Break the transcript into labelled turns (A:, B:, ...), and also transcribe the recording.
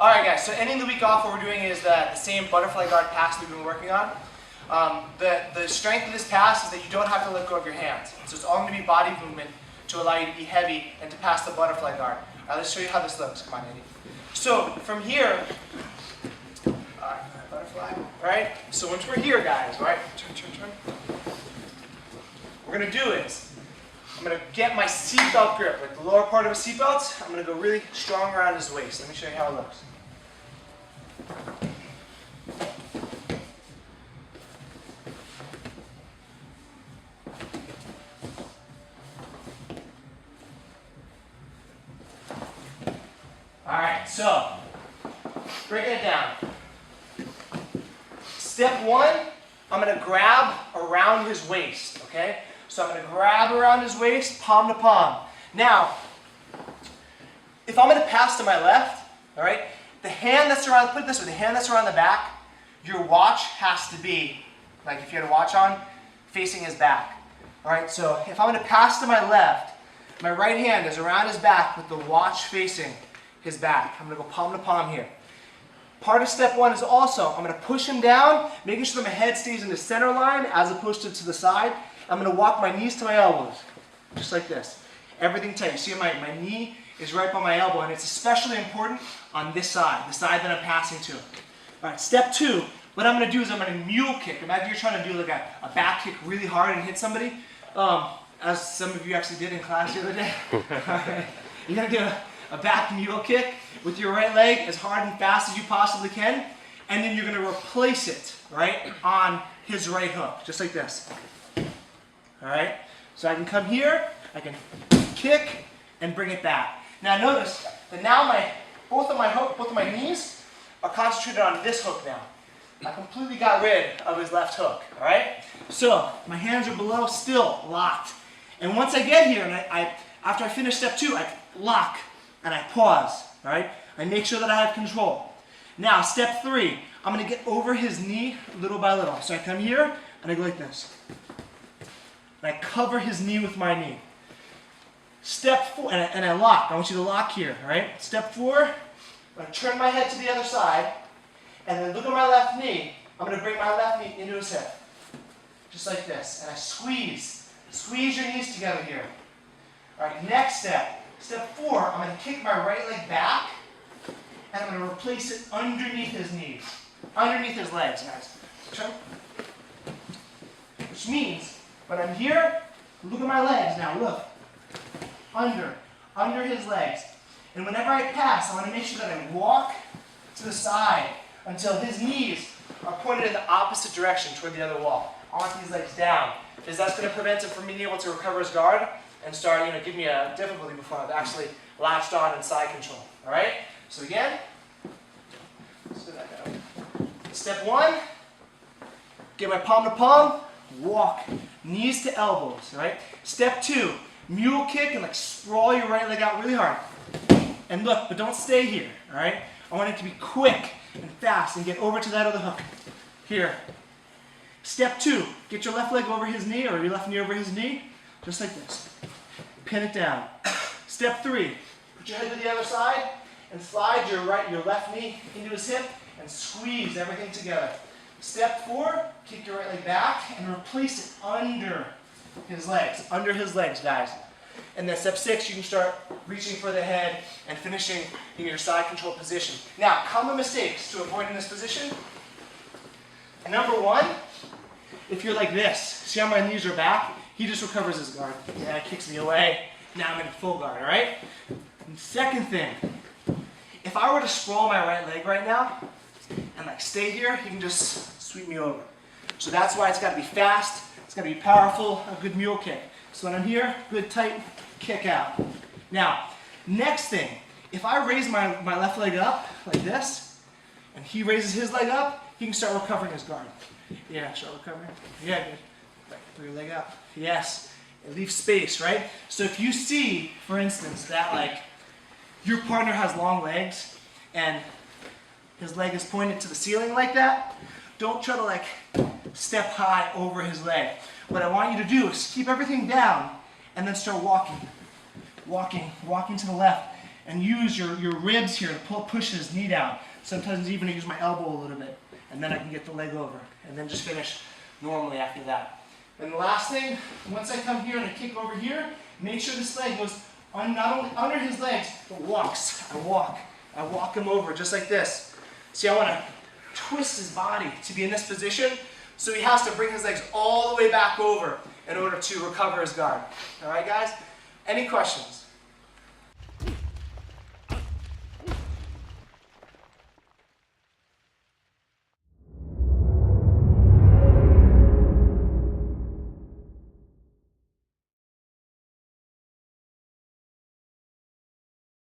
A: Alright guys, so ending the week off, what we're doing is the same butterfly guard pass we've been working on. The strength of this pass is that you don't have to let go of your hands. So it's all going to be body movement to allow you to be heavy and to pass the butterfly guard. Alright, let's show you how this looks. Come on, Eddie. So from here, butterfly, right? So once we're here, guys, right? Turn. What we're going to do is, I'm going to get my seatbelt grip, like the lower part of a seatbelt. I'm going to go really strong around his waist. Let me show you how it looks. Alright, so, breaking it down. Step one, I'm going to grab around his waist, okay? So I'm going to grab around his waist, palm to palm. Now, if I'm going to pass to my left, alright, the hand that's around, put it this way, the hand that's around the back, your watch has to be, like if you had a watch on, facing his back. Alright, so if I'm going to pass to my left, my right hand is around his back with the watch facing his back. I'm going to go palm to palm here. Part of step one is also, I'm going to push him down, making sure that my head stays in the center line as opposed to the side. I'm going to walk my knees to my elbows, just like this. Everything tight. You see my knee is right by my elbow, and it's especially important on this side, the side that I'm passing to. All right, step two, what I'm going to do is I'm going to mule kick. Imagine you're trying to do like a back kick really hard and hit somebody, as some of you actually did in class the other day. You're going to do a back mule kick with your right leg as hard and fast as you possibly can, and then you're going to replace it, right, on his right hook, just like this. All right, so I can come here, I can kick and bring it back. Now notice that now both of my knees are concentrated on this hook now. I completely got rid of his left hook. All right, so my hands are below, still locked. And once I get here, and after I finish step two, I lock and I pause. All right, I make sure that I have control. Now step three, I'm going to get over his knee little by little. So I come here and I go like this. And I cover his knee with my knee. Step four, and I lock. I want you to lock here, all right? Step four, I'm going to turn my head to the other side, and then look at my left knee. I'm going to bring my left knee into his hip, just like this. And I squeeze your knees together here. All right, next step. Step four, I'm going to kick my right leg back, and I'm going to replace it underneath his knees, underneath his legs, guys. Turn. Which means, when I'm here, look at my legs now, look. Under his legs. And whenever I pass, I want to make sure that I walk to the side until his knees are pointed in the opposite direction toward the other wall. I want these legs down, because that's going to prevent him from being able to recover his guard and start, give me a difficulty before I've actually latched on and side control. All right? So again, let's do that now. Step one, get my palm to palm, walk, knees to elbows, all right? Step two, mule kick and sprawl your right leg out really hard. And look, but don't stay here, all right? I want it to be quick and fast and get over to that other hook. Here. Step two, get your left leg over his knee or your left knee over his knee, just like this. Pin it down. Step three, put your head to the other side and slide your left knee into his hip and squeeze everything together. Step four, kick your right leg back and replace it under his legs, guys. And then step six, you can start reaching for the head and finishing in your side control position. Now, common mistakes to avoid in this position. Number one, if you're like this, see how my knees are back? He just recovers his guard. Yeah, it kicks me away. Now I'm in full guard, all right? And second thing, if I were to sprawl my right leg right now and stay here, he can just sweep me over. So that's why it's got to be fast. It's got to be powerful, a good mule kick. So when I'm here, good tight kick out. Now, next thing, if I raise my left leg up like this, and he raises his leg up, he can start recovering his guard. Yeah, start recovering. Yeah, good. Right, throw your leg up. Yes. It leaves space, right? So if you see, for instance, that your partner has long legs and his leg is pointed to the ceiling like that, don't try to step high over his leg. What I want you to do is keep everything down and then start walking to the left and use your ribs here to push his knee down. Sometimes even use my elbow a little bit, and then I can get the leg over, and then just finish normally after that. And the last thing, once I come here and I kick over here, make sure this leg goes not only under his legs, but walks. I walk him over just like this. See, I want to twist his body to be in this position, so he has to bring his legs all the way back over in order to recover his guard. All right, guys? Any questions?